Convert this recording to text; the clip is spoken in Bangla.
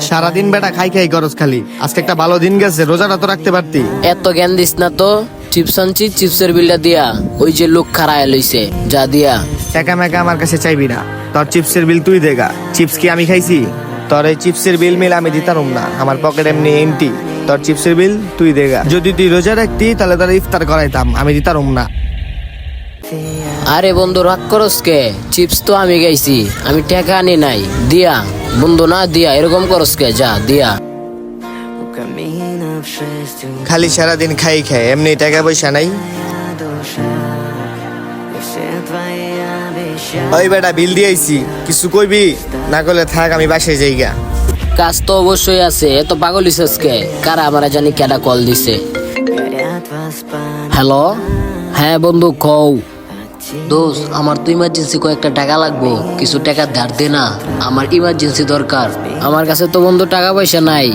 সারাদিন বেটা খাই খাই করস খালি, আজকে একটা ভালো দিন গেছে, রোজাটা তো রাখতে পারতি। এত জ্ঞান দিস না তো। চিপস আনছি, চিপসের বিলটা দিয়া। ওই যে লোক খাড়ায় লইছে, যা দিয়া। টাকা মেকা আমার কাছে চাইবি না, তোর চিপসের বিল তুই দেগা। চিপস কি আমি খাইছি? তোর এই চিপসের বিল মিল আমি দিতাম না, আমার পকেট এমনি এমটি। তোর চিপসের বিল তুই দেগা। যদি তুই রোজা রাখতি তাহলে তোর ইফতার করাইতাম, আমি দিতাম না। আরে বন্ধু রাগ করস কে? চিপস তো আমি গাইছি, আমি টাকা আনি নাই। দিয়া বন্ধু, না দিয়া এরকম করস কে? যা দিয়া। খালি সারাদিন খাই খাই, এমনি টাকা পয়সা নাই। ওই বেটা বিল দিয়েছি, কিছু কইবি? না করলে থাক, আমি বাসায় যাইগা। কাজ তো অবশ্যই আছে, এত পাগল হইছিস কে? কারা আমারে জানি কেডা কল দিছে। হ্যালো, হ্যাঁ বন্ধু কও। দোস্ত, আমার তো ইমার্জেন্সি কয়েকটা টাকা লাগবো, কিছু টাকা ধার দে না, আমার ইমার্জেন্সি দরকার। আমার কাছে তো বন্ধু টাকা পয়সা নাই।